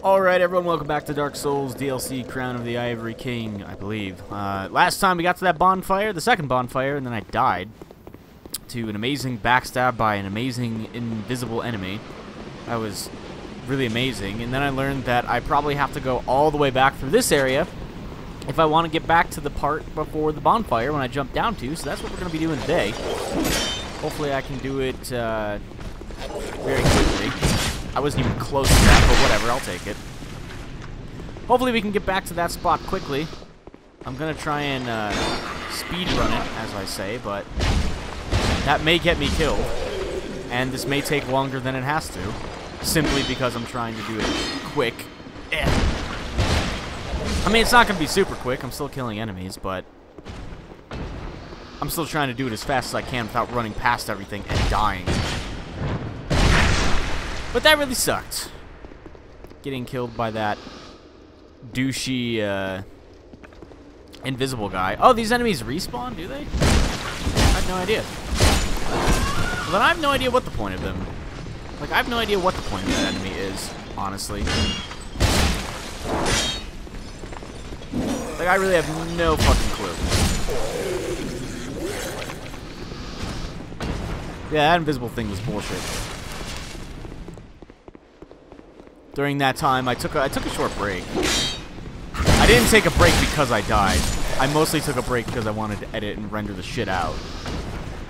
Alright everyone, welcome back to Dark Souls DLC Crown of the Ivory King, I believe. Last time we got to that bonfire, the second bonfire, and then I died to an amazing backstab by an amazing invisible enemy. That was really amazing, and then I learned that I probably have to go all the way back through this area if I want to get back to the part before the bonfire when I jump down to, so that's what we're going to be doing today. Hopefully I can do it very quickly. I wasn't even close to that, but whatever, I'll take it. Hopefully we can get back to that spot quickly. I'm going to try and speed run it, as I say, but that may get me killed. And this may take longer than it has to, simply because I'm trying to do it quick. I mean, it's not going to be super quick. I'm still killing enemies, but I'm still trying to do it as fast as I can without running past everything and dying. But that really sucked. Getting killed by that douchey, invisible guy. Oh, these enemies respawn, do they? I have no idea. Well, then I have no idea what the point of them. Like, I have no idea what the point of that enemy is, honestly. Like, I really have no fucking clue. Yeah, that invisible thing was bullshit. During that time, I took a short break. I didn't take a break because I died. I mostly took a break because I wanted to edit and render the shit out.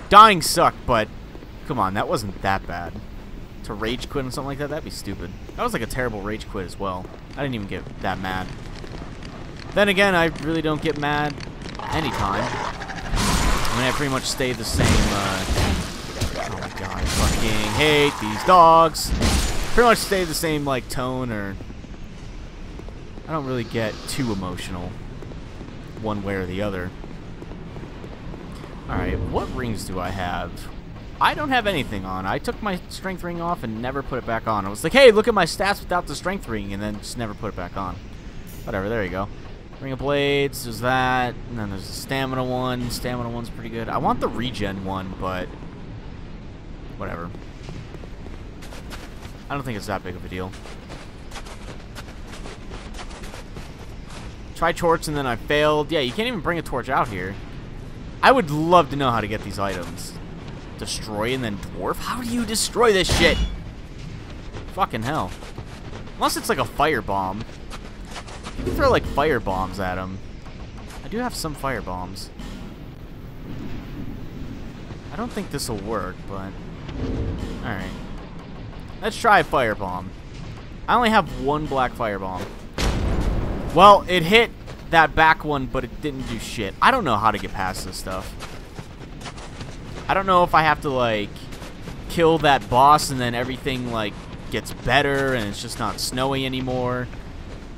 Dying sucked, but come on, that wasn't that bad. To rage quit and something like that, that'd be stupid. That was like a terrible rage quit as well. I didn't even get that mad. Then again, I really don't get mad anytime. I mean, I pretty much stay the same, oh my god, I fucking hate these dogs. Pretty much stay the same, like, tone, or I don't really get too emotional one way or the other. Alright, what rings do I have? I don't have anything on. I took my strength ring off and never put it back on. I was like, hey, look at my stats without the strength ring, and then just never put it back on. Whatever, there you go. Ring of Blades, there's that, and then there's the stamina one. Stamina one's pretty good. I want the regen one, but whatever. I don't think it's that big of a deal. Tried torch and then I failed. Yeah, you can't even bring a torch out here. I would love to know how to get these items. Destroy and then dwarf? How do you destroy this shit? Fucking hell. Unless it's like a fire bomb. You can throw like fire bombs at them. I do have some fire bombs. I don't think this will work, but alright. Let's try a firebomb. I only have one black firebomb. Well, it hit that back one, but it didn't do shit. I don't know how to get past this stuff. I don't know if I have to, like, kill that boss and then everything, like, gets better and it's just not snowy anymore.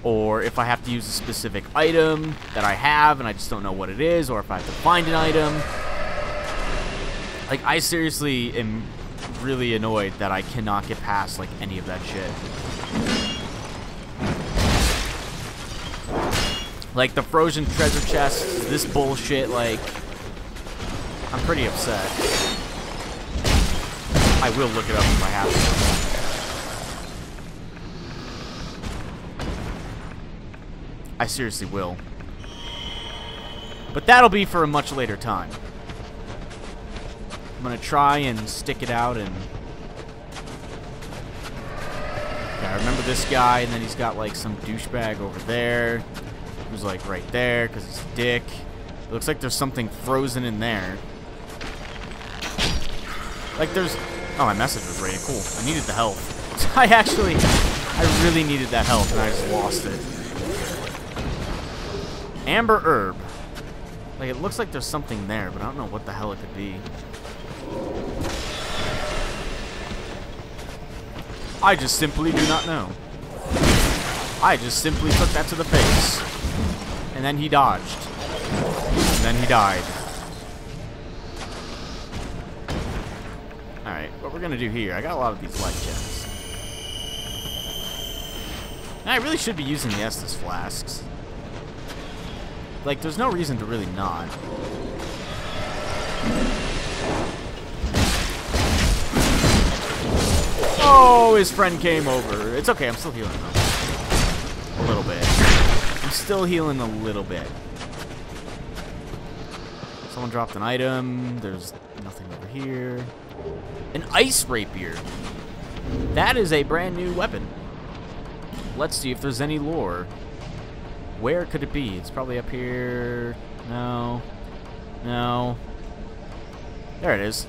Or if I have to use a specific item that I have and I just don't know what it is. Or if I have to find an item. Like, I seriously am really annoyed that I cannot get past like any of that shit. Like the frozen treasure chest, this bullshit, like I'm pretty upset. I will look it up if I have to. I seriously will. But that'll be for a much later time. I'm gonna try and stick it out and yeah, I remember this guy, and then he's got like some douchebag over there who's like right there because he's a dick. It looks like there's something frozen in there. Like there's oh, my message was ready. Cool. I needed the health. I really needed that health and I just lost it. Amber herb. Like it looks like there's something there, but I don't know what the hell it could be. I just simply do not know. I just simply took that to the face. And then he dodged. And then he died. Alright, what we're gonna do here, I got a lot of these light gems. And I really should be using the Estus flasks. Like, there's no reason to really not. Oh, his friend came over. It's okay, I'm still healing him. A little bit. I'm still healing a little bit. Someone dropped an item. There's nothing over here. An ice rapier. That is a brand new weapon. Let's see if there's any lore. Where could it be? It's probably up here. No. No. There it is.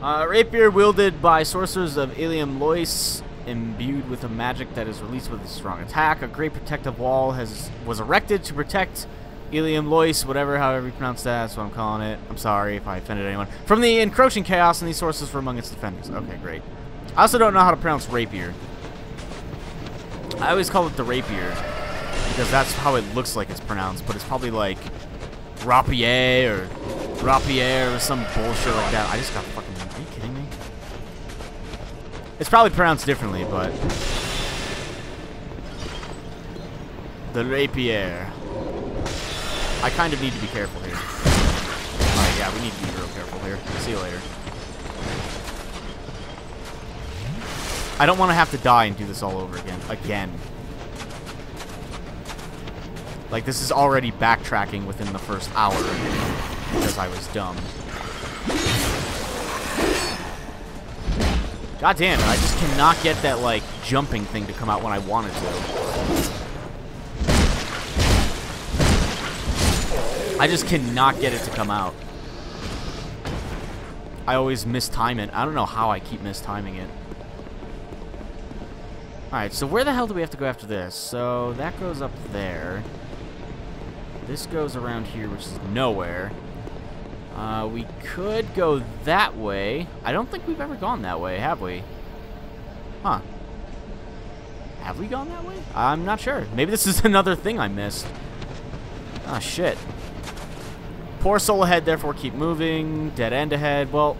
Rapier wielded by sorcerers of Ilium Lois, imbued with a magic that is released with a strong attack. A great protective wall was erected to protect Ilium Lois, however you pronounce that. That's what I'm calling it. I'm sorry if I offended anyone. From the encroaching chaos, and these sorcerers were among its defenders. Okay, great. I also don't know how to pronounce rapier. I always call it the rapier, because that's how it looks like it's pronounced, but it's probably like rapier or some bullshit like that. I just got fucking... Are you kidding me? It's probably pronounced differently, but... The rapier. I kind of need to be careful here. Alright, yeah, we need to be real careful here. See you later. I don't want to have to die and do this all over again. Like, this is already backtracking within the first hour because I was dumb. God damn it, I just cannot get that, like, jumping thing to come out when I want it to. I just cannot get it to come out. I always mistime it. I don't know how I keep mistiming it. Alright, so where the hell do we have to go after this? So, that goes up there. This goes around here, which is nowhere. We could go that way. I don't think we've ever gone that way, have we? Huh. Have we gone that way? I'm not sure. Maybe this is another thing I missed. Ah, shit. Poor soul ahead, therefore keep moving. Dead end ahead. Well,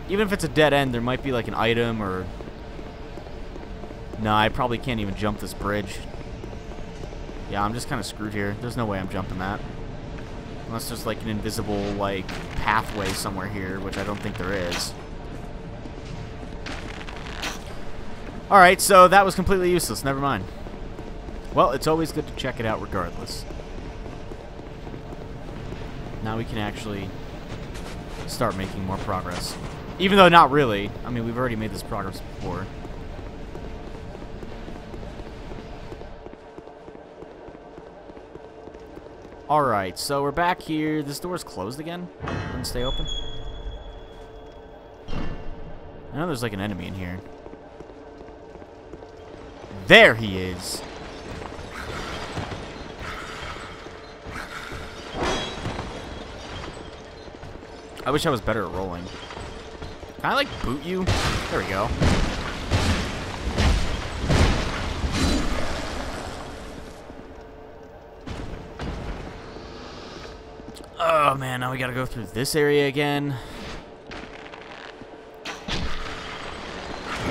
even if it's a dead end, there might be like an item or... No, I probably can't even jump this bridge. Yeah, I'm just kind of screwed here. There's no way I'm jumping that. Unless there's like an invisible, like, pathway somewhere here, which I don't think there is. Alright, so that was completely useless. Never mind. Well, it's always good to check it out regardless. Now we can actually start making more progress. Even though not really. I mean, we've already made this progress before. Alright, so we're back here. This door's closed again? Doesn't stay open? I know there's like an enemy in here. There he is! I wish I was better at rolling. Can I like boot you? There we go. Oh man, now we gotta go through this area again.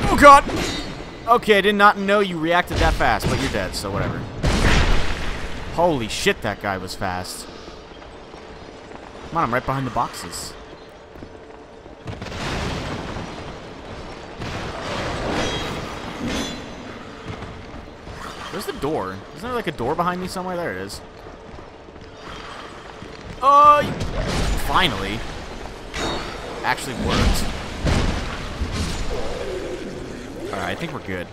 Oh god! Okay, I did not know you reacted that fast, but you're dead, so whatever. Holy shit, that guy was fast. Come on, I'm right behind the boxes. Where's the door? Isn't there like a door behind me somewhere? There it is. Oh, finally. Actually worked. Alright, I think we're good.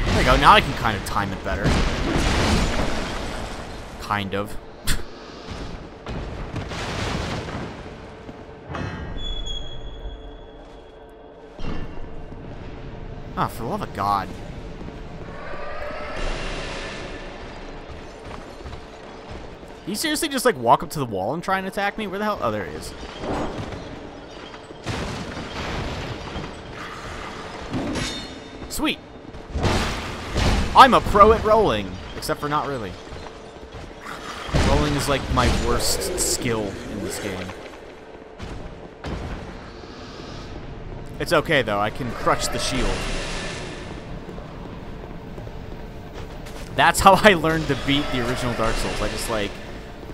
There we go. Now I can kind of time it better. Kind of. Ah, for the love of God. He seriously just like walk up to the wall and try and attack me? Where the hell? Oh, there he is. Sweet. I'm a pro at rolling. Except for not really. Rolling is like my worst skill in this game. It's okay though, I can crutch the shield. That's how I learned to beat the original Dark Souls. I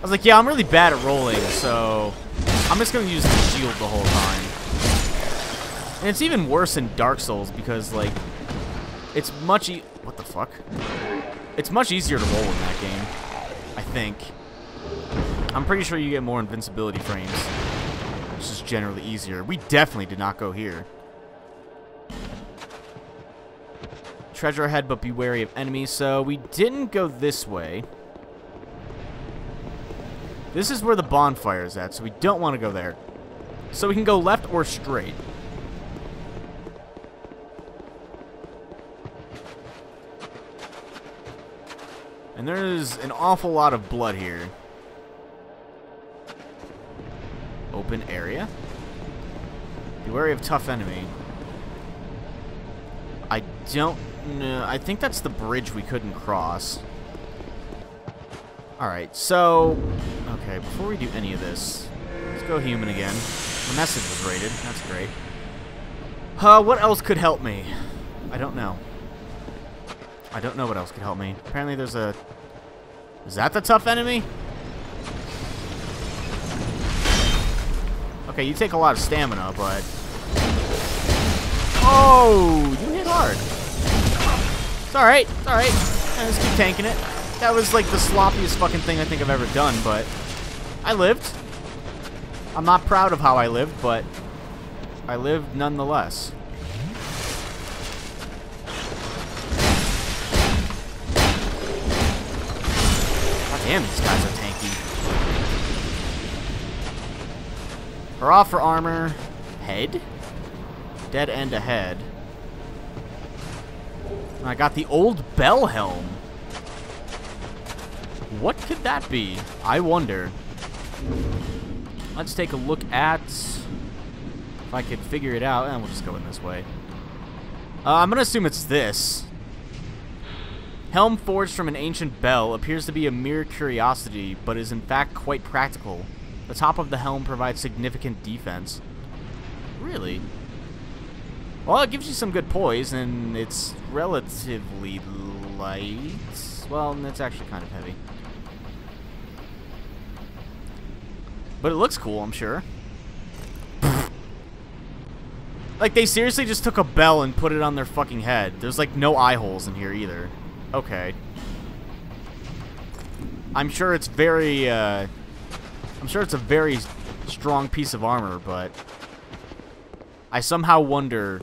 was like, yeah, I'm really bad at rolling, so I'm just gonna use the shield the whole time. And it's even worse in Dark Souls because, like, it's much what the fuck? It's much easier to roll in that game, I think. I'm pretty sure you get more invincibility frames, which is generally easier. We definitely did not go here. Treasure ahead, but be wary of enemies. So we didn't go this way. This is where the bonfire is at, so we don't want to go there. So we can go left or straight. And there's an awful lot of blood here. Open area. Be wary of tough enemy. I don't know. I think that's the bridge we couldn't cross. Alright, so... Okay, before we do any of this, let's go human again. The message was rated. That's great. What else could help me? I don't know. I don't know what else could help me. Apparently there's a... Is that the tough enemy? Okay, you take a lot of stamina, but... Oh! You hit hard. It's alright. It's alright. Just keep tanking it. That was like the sloppiest fucking thing I think I've ever done, but... I lived. I'm not proud of how I lived, but... I lived nonetheless. Damn, these guys are tanky. Hurrah for armor. Head? Dead end ahead. I got the old bell helm. What could that be? I wonder. Let's take a look at... If I could figure it out. And we'll just go in this way. I'm going to assume it's this. Helm forged from an ancient bell appears to be a mere curiosity, but is in fact quite practical. The top of the helm provides significant defense. Really? Well, it gives you some good poise, and it's relatively light. Well, it's actually kind of heavy. But it looks cool, I'm sure. Like, they seriously just took a bell and put it on their fucking head. There's, like, no eye holes in here either. Okay. I'm sure it's very, I'm sure it's a very strong piece of armor, but... I somehow wonder...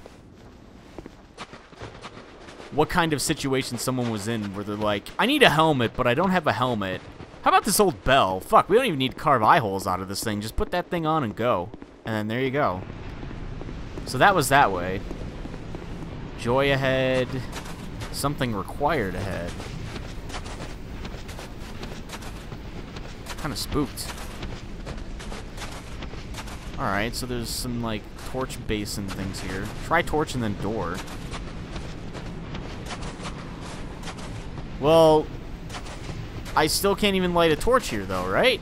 what kind of situation someone was in where they're like, I need a helmet, but I don't have a helmet. How about this old bell? Fuck, we don't even need to carve eye holes out of this thing. Just put that thing on and go. And then there you go. So that was that way. Joy ahead. Something required ahead. Kind of spooked. Alright, so there's some, like, torch basin things here. Try torch and then door. Well, I still can't even light a torch here, though, right?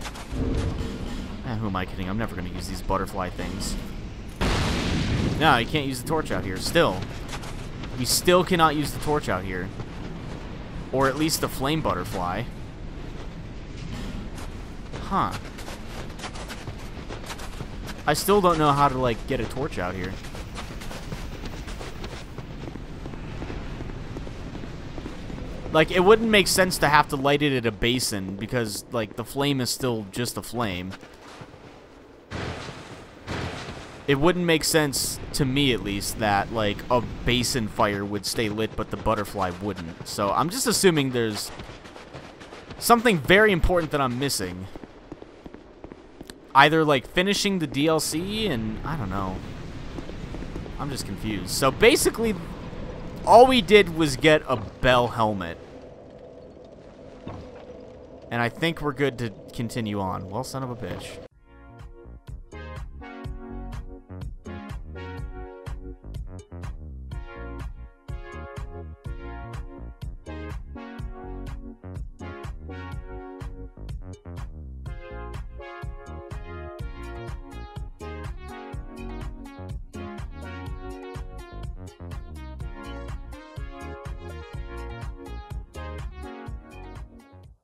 Who am I kidding? I'm never going to use these butterfly things. No, you can't use the torch out here. Still. You still cannot use the torch out here. Or at least the flame butterfly. Huh. I still don't know how to, like, get a torch out here. Like, it wouldn't make sense to have to light it at a basin because, like, the flame is still just a flame. It wouldn't make sense, to me at least, that, like, a basin fire would stay lit but the butterfly wouldn't. So I'm just assuming there's something very important that I'm missing. Either, like, finishing the DLC and... I don't know. I'm just confused. So basically, all we did was get a bell helmet. And I think we're good to continue on. Well, son of a bitch.